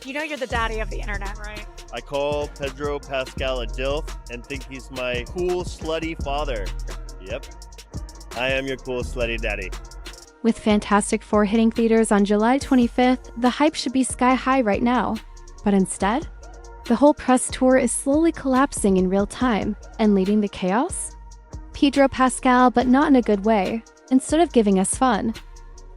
You know you're the daddy of the internet, right? I call Pedro Pascal a DILF and think he's my cool, slutty father. Yep, I am your cool, slutty daddy. With Fantastic Four hitting theaters on July 25th, the hype should be sky high right now. But instead, the whole press tour is slowly collapsing in real time and leading to chaos. Pedro Pascal, but not in a good way, instead of giving us fun.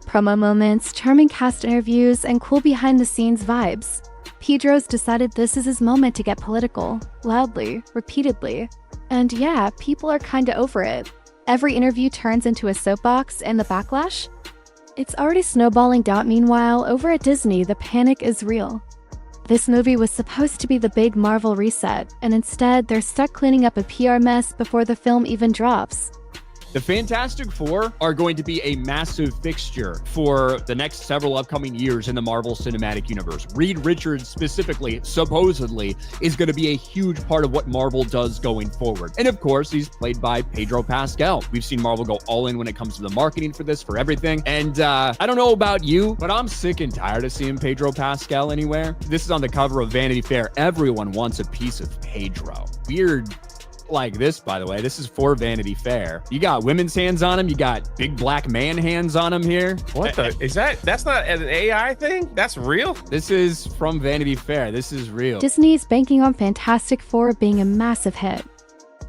Promo moments, charming cast interviews, and cool behind-the-scenes vibes. Pedro's decided this is his moment to get political, loudly, repeatedly. And yeah, people are kinda over it. Every interview turns into a soapbox, and the backlash? It's already snowballing out. Meanwhile, over at Disney, the panic is real. This movie was supposed to be the big Marvel reset, and instead, they're stuck cleaning up a PR mess before the film even drops. The Fantastic Four are going to be a massive fixture for the next several upcoming years in the Marvel Cinematic Universe. Reed Richards specifically, supposedly, is going to be a huge part of what Marvel does going forward. And of course, he's played by Pedro Pascal. We've seen Marvel go all in when it comes to the marketing for this, for everything. And I don't know about you, but I'm sick and tired of seeing Pedro Pascal anywhere. This is on the cover of Vanity Fair. Everyone wants a piece of Pedro. Weird. Like this, by the way, this is for Vanity Fair. You got women's hands on him. You got big black man hands on him here. What the? Is that's not an AI thing? That's real? This is from Vanity Fair. This is real. Disney's banking on Fantastic Four being a massive hit.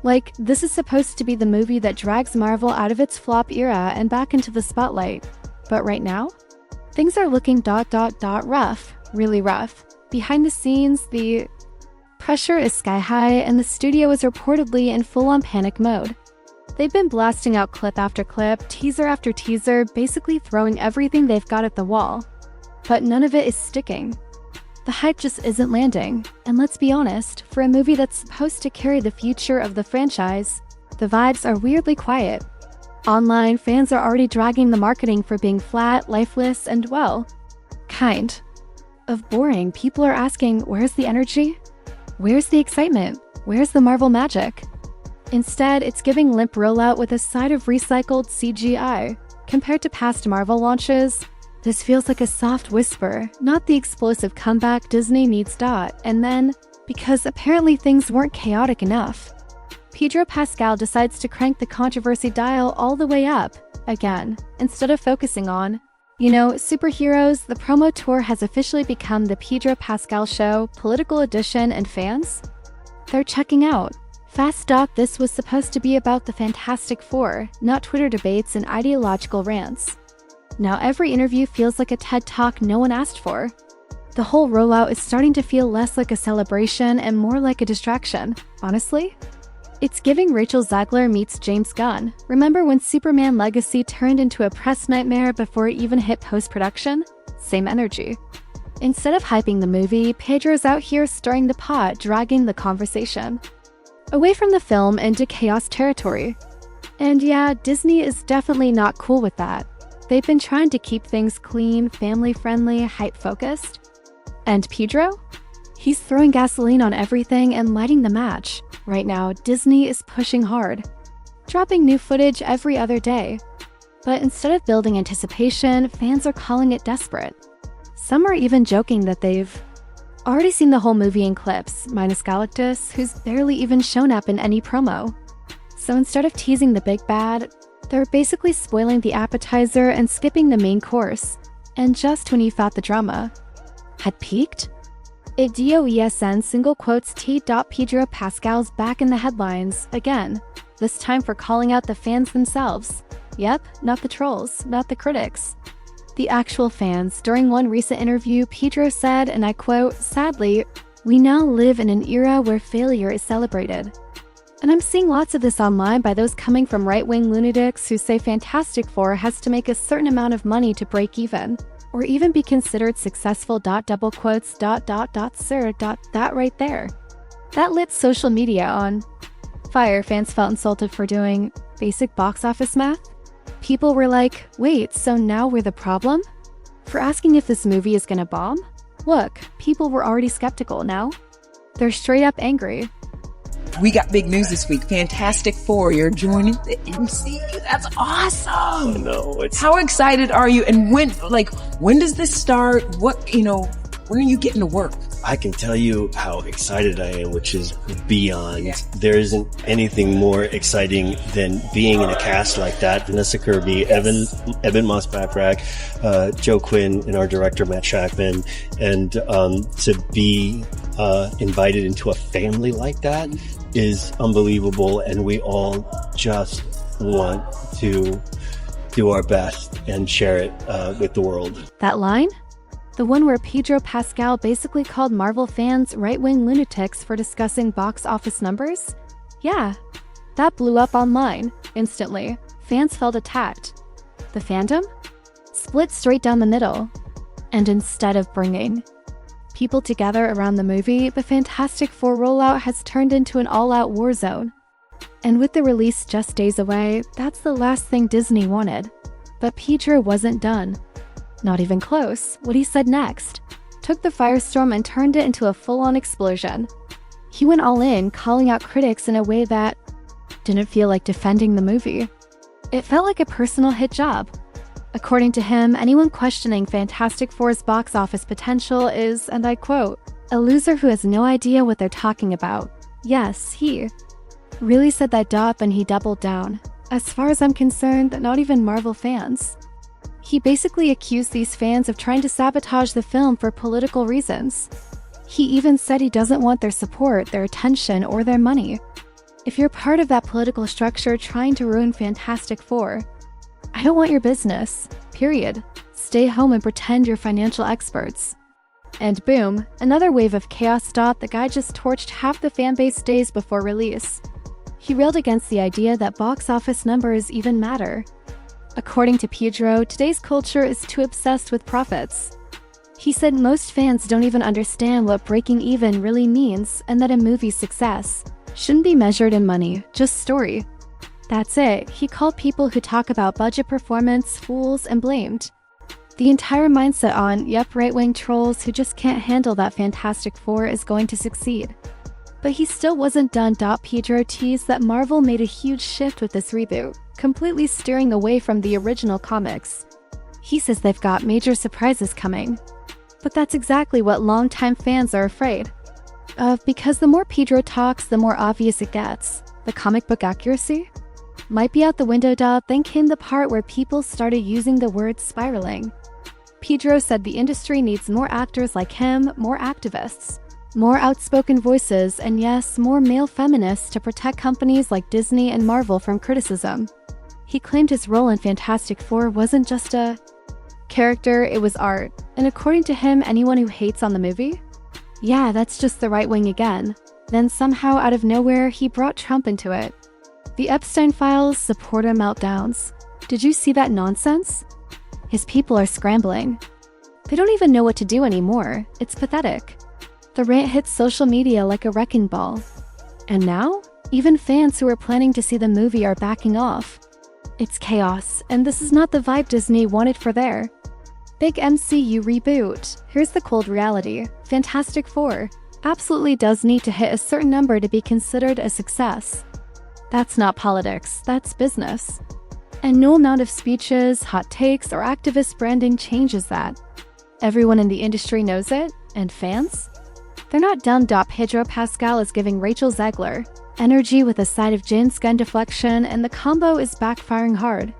Like, this is supposed to be the movie that drags Marvel out of its flop era and back into the spotlight. But right now, things are looking rough, really rough. Behind the scenes, the pressure is sky high, and the studio is reportedly in full-on panic mode. They've been blasting out clip after clip, teaser after teaser, basically throwing everything they've got at the wall. But none of it is sticking. The hype just isn't landing, and let's be honest, for a movie that's supposed to carry the future of the franchise, the vibes are weirdly quiet. Online, fans are already dragging the marketing for being flat, lifeless, and, well, kind of boring. People are asking, where's the energy? Where's the excitement? Where's the Marvel magic? Instead, it's giving limp rollout with a side of recycled CGI. Compared to past Marvel launches, this feels like a soft whisper, not the explosive comeback Disney needs. And then, because apparently things weren't chaotic enough, Pedro Pascal decides to crank the controversy dial all the way up, again, instead of focusing on, superheroes. The promo tour has officially become the Pedro Pascal Show, political edition, and fans? They're checking out. Fast stop, this was supposed to be about the Fantastic Four, not Twitter debates and ideological rants. Now every interview feels like a TED Talk no one asked for. The whole rollout is starting to feel less like a celebration and more like a distraction, honestly. It's giving Rachel Zegler meets James Gunn. Remember when Superman Legacy turned into a press nightmare before it even hit post-production? Same energy. Instead of hyping the movie, Pedro's out here stirring the pot, dragging the conversation away from the film into chaos territory. And yeah, Disney is definitely not cool with that. They've been trying to keep things clean, family-friendly, hype-focused. And Pedro? He's throwing gasoline on everything and lighting the match. Right now, Disney is pushing hard, dropping new footage every other day. But instead of building anticipation, fans are calling it desperate. Some are even joking that they've already seen the whole movie in clips, minus Galactus, who's barely even shown up in any promo. So instead of teasing the big bad, they're basically spoiling the appetizer and skipping the main course. And just when you thought the drama had peaked, DOESN single quotes T. Pedro Pascal's back in the headlines, again, this time for calling out the fans themselves. Yep, not the trolls, not the critics. The actual fans. During one recent interview, Pedro said, and I quote, "Sadly, we now live in an era where failure is celebrated." And I'm seeing lots of this online by those coming from right-wing lunatics who say Fantastic Four has to make a certain amount of money to break even, or even be considered successful. Double quotes, sir, that right there. That lit social media on fire. Fans felt insulted for doing basic box office math. People were like, wait, so now we're the problem? For asking if this movie is gonna bomb? Look, people were already skeptical, now they're straight up angry. We got big news this week. Fantastic Four, you're joining the MCU. That's awesome. No, How excited are you? And when does this start? What, When are you getting to work? I can tell you how excited I am, which is beyond. There isn't anything more exciting than being in a cast like that. Vanessa Kirby, Evan Moss-Backrack, Joe Quinn, and our director, Matt Shackman. And to be invited into a family like that is unbelievable. And we all just want to do our best and share it with the world. That line? The one where Pedro Pascal basically called Marvel fans right-wing lunatics for discussing box office numbers? Yeah, that blew up online, instantly. Fans felt attacked. The fandom? Split straight down the middle. And instead of bringing people together around the movie, the Fantastic Four rollout has turned into an all-out war zone. And with the release just days away, that's the last thing Disney wanted. But Pedro wasn't done. Not even close. What he said next took the firestorm and turned it into a full-on explosion. He went all in, calling out critics in a way that didn't feel like defending the movie. It felt like a personal hit job. According to him, anyone questioning Fantastic Four's box office potential is, and I quote, "a loser who has no idea what they're talking about." Yes, he really said that dop, and he doubled down. As far as I'm concerned, not even Marvel fans. He basically accused these fans of trying to sabotage the film for political reasons. He even said he doesn't want their support, their attention, or their money. If you're part of that political structure trying to ruin Fantastic Four, I don't want your business. Period. Stay home and pretend you're financial experts. And boom, another wave of chaos stopped. The guy just torched half the fanbase days before release. He railed against the idea that box office numbers even matter. According to Pedro, today's culture is too obsessed with profits. He said most fans don't even understand what breaking even really means, and that a movie's success shouldn't be measured in money, just story. That's it. He called people who talk about budget performance fools and blamed the entire mindset on, yep, right-wing trolls who just can't handle that Fantastic Four is going to succeed. But he still wasn't done. Pedro teased that Marvel made a huge shift with this reboot, completely steering away from the original comics. He says they've got major surprises coming. But that's exactly what longtime fans are afraid of, because the more Pedro talks, the more obvious it gets. The comic book accuracy might be out the window. Then came the part where people started using the word spiraling. Pedro said the industry needs more actors like him, more activists, more outspoken voices, and yes, more male feminists to protect companies like Disney and Marvel from criticism. He claimed his role in Fantastic Four wasn't just a character, it was art. And according to him, anyone who hates on the movie? Yeah, that's just the right wing again. Then somehow out of nowhere, he brought Trump into it. The Epstein files, supporter meltdowns. Did you see that nonsense? His people are scrambling. They don't even know what to do anymore. It's pathetic. The rant hits social media like a wrecking ball. And now, even fans who were planning to see the movie are backing off. It's chaos, and this is not the vibe Disney wanted for their big MCU reboot. Here's the cold reality. Fantastic Four absolutely does need to hit a certain number to be considered a success. That's not politics, that's business. And no amount of speeches, hot takes, or activist branding changes that. Everyone in the industry knows it, and fans? They're not dumb. Pedro Pascal is giving Rachel Zegler energy with a side of James Gunn deflection, and the combo is backfiring hard.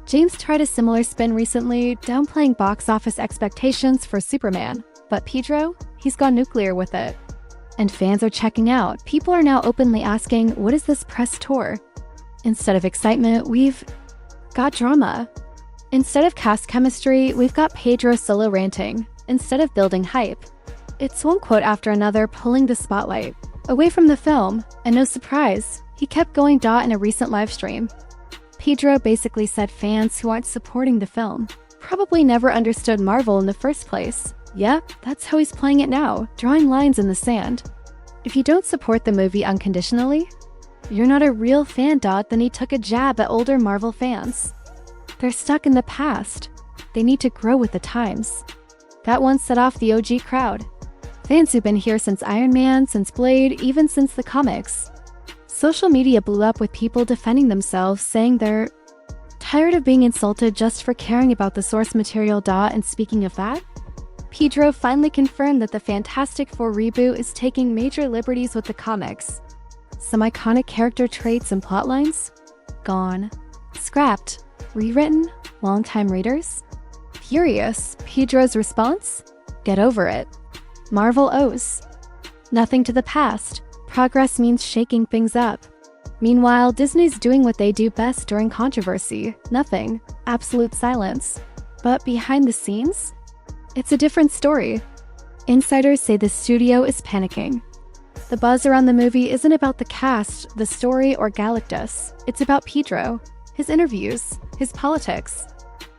James tried a similar spin recently, downplaying box office expectations for Superman. But Pedro? He's gone nuclear with it. And fans are checking out. People are now openly asking, what is this press tour? Instead of excitement, we've got drama. Instead of cast chemistry, we've got Pedro solo ranting. Instead of building hype, it's one quote after another pulling the spotlight away from the film, and no surprise, he kept going. In a recent livestream, Pedro basically said fans who aren't supporting the film probably never understood Marvel in the first place. Yep, that's how he's playing it now, drawing lines in the sand. If you don't support the movie unconditionally, you're not a real fan. Then he took a jab at older Marvel fans. They're stuck in the past. They need to grow with the times. That one set off the OG crowd. Fans who've been here since Iron Man, since Blade, even since the comics. Social media blew up with people defending themselves, saying they're tired of being insulted just for caring about the source material. And speaking of that, Pedro finally confirmed that the Fantastic Four reboot is taking major liberties with the comics. Some iconic character traits and plotlines? Gone. Scrapped. Rewritten? Longtime readers? Furious. Pedro's response? Get over it. Marvel owes nothing to the past. Progress means shaking things up. Meanwhile, Disney's doing what they do best during controversy. Nothing. Absolute silence. But behind the scenes? It's a different story. Insiders say the studio is panicking. The buzz around the movie isn't about the cast, the story, or Galactus. It's about Pedro, his interviews, his politics,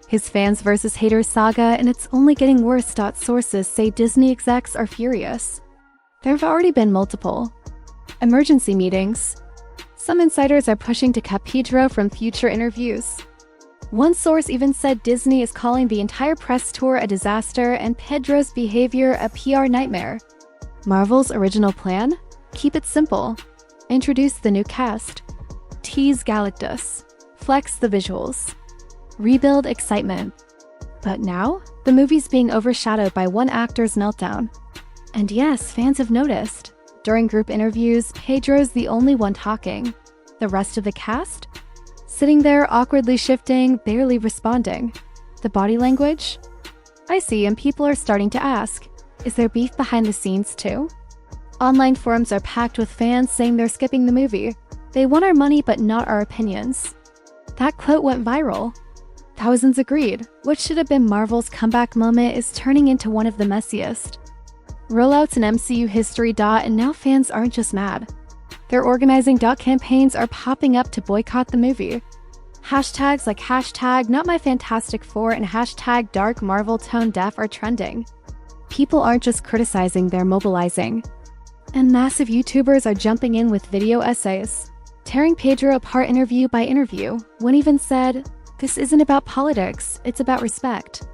his fans versus haters saga, and it's only getting worse. Sources say Disney execs are furious. There have already been multiple emergency meetings. Some insiders are pushing to cut Pedro from future interviews. One source even said Disney is calling the entire press tour a disaster and Pedro's behavior a PR nightmare. Marvel's original plan? Keep it simple. Introduce the new cast. Tease Galactus. Flex the visuals. Rebuild excitement. But now, the movie's being overshadowed by one actor's meltdown. And yes, fans have noticed. During group interviews, Pedro's the only one talking. The rest of the cast? Sitting there awkwardly shifting, barely responding. The body language? I see, and people are starting to ask, is there beef behind the scenes too? Online forums are packed with fans saying they're skipping the movie. They want our money but not our opinions. That quote went viral. Thousands agreed. What should have been Marvel's comeback moment is turning into one of the messiest rollouts in MCU history. And now fans aren't just mad. Their organizing campaigns are popping up to boycott the movie. Hashtags like hashtag #NotMyFantastic4 and hashtag Dark Marvel Tone Deaf are trending. People aren't just criticizing, they're mobilizing. And massive YouTubers are jumping in with video essays, tearing Pedro apart interview by interview. One even said, "This isn't about politics, it's about respect."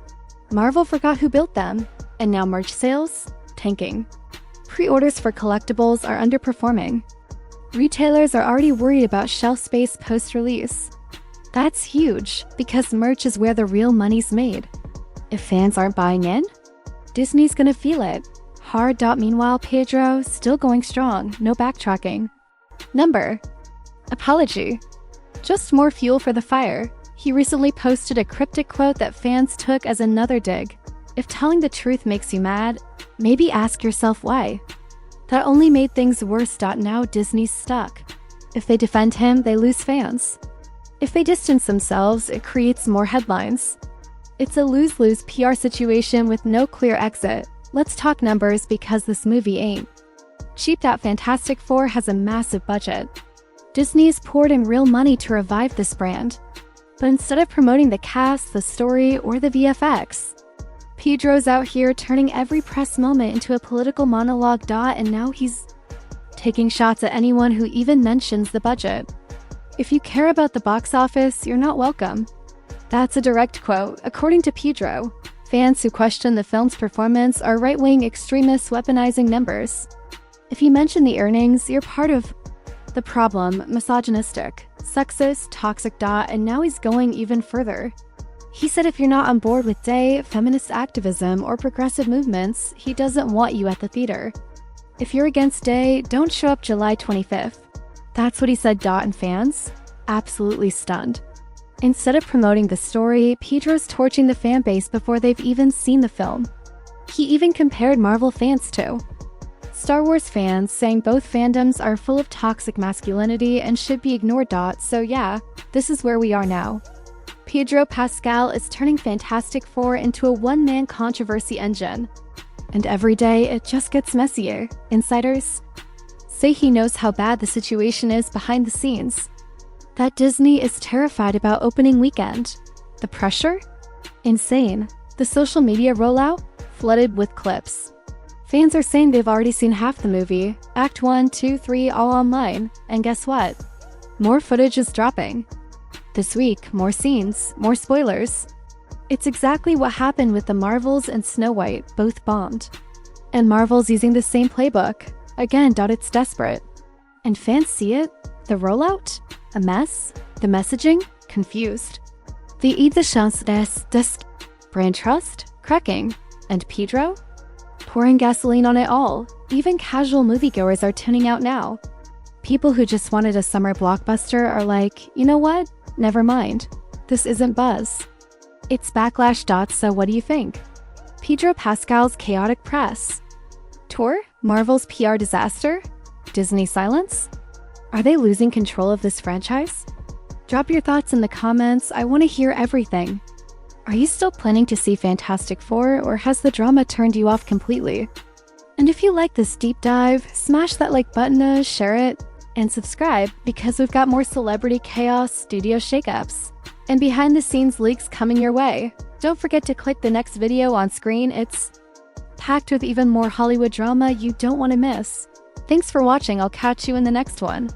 Marvel forgot who built them, and now merch sales? Tanking. Pre-orders for collectibles are underperforming. Retailers are already worried about shelf space post-release. That's huge, because merch is where the real money's made. If fans aren't buying in, Disney's gonna feel it. Hard. Meanwhile, Pedro still going strong, no backtracking. Number. Apology. Just more fuel for the fire. He recently posted a cryptic quote that fans took as another dig. If telling the truth makes you mad, maybe ask yourself why. That only made things worse. Now Disney's stuck. If they defend him, they lose fans. If they distance themselves, it creates more headlines. It's a lose-lose PR situation with no clear exit. Let's talk numbers because this movie ain't cheap. Fantastic Four has a massive budget. Disney's poured in real money to revive this brand. But instead of promoting the cast, the story, or the VFX, Pedro's out here turning every press moment into a political monologue. And now he's taking shots at anyone who even mentions the budget. If you care about the box office, you're not welcome. That's a direct quote. According to Pedro, fans who question the film's performance are right-wing extremists weaponizing numbers. If you mention the earnings, you're part of the problem. Misogynistic, sexist, toxic. And now he's going even further. He said if you're not on board with feminist activism, or progressive movements, he doesn't want you at the theater. If you're against don't show up July 25th. That's what he said. And fans? Absolutely stunned. Instead of promoting the story, Pedro's torching the fan base before they've even seen the film. He even compared Marvel fans to Star Wars fans, saying both fandoms are full of toxic masculinity and should be ignored. So yeah, this is where we are now. Pedro Pascal is turning Fantastic Four into a one-man controversy engine. And every day, it just gets messier. Insiders say he knows how bad the situation is behind the scenes. That Disney is terrified about opening weekend. The pressure? Insane. The social media rollout? Flooded with clips. Fans are saying they've already seen half the movie. Act 1, 2, 3 all online. And guess what? More footage is dropping. This week, more scenes, more spoilers. It's exactly what happened with the Marvels and Snow White, both bombed. And Marvel's using the same playbook. Again. It's desperate. And fans see it? The rollout? A mess? The messaging? Confused. The chance des brand trust? Cracking. And Pedro? Pouring gasoline on it all. Even casual moviegoers are tuning out now. People who just wanted a summer blockbuster are like, you know what? Never mind. This isn't buzz. It's backlash. So what do you think? Pedro Pascal's chaotic press. Tour? Marvel's PR disaster? Disney silence? Are they losing control of this franchise? Drop your thoughts in the comments. I want to hear everything. Are you still planning to see Fantastic Four, or has the drama turned you off completely? And if you like this deep dive, smash that like button, share it, and subscribe, because we've got more celebrity chaos, studio shakeups, and behind the scenes leaks coming your way. Don't forget to click the next video on screen. It's packed with even more Hollywood drama you don't want to miss. Thanks for watching. I'll catch you in the next one.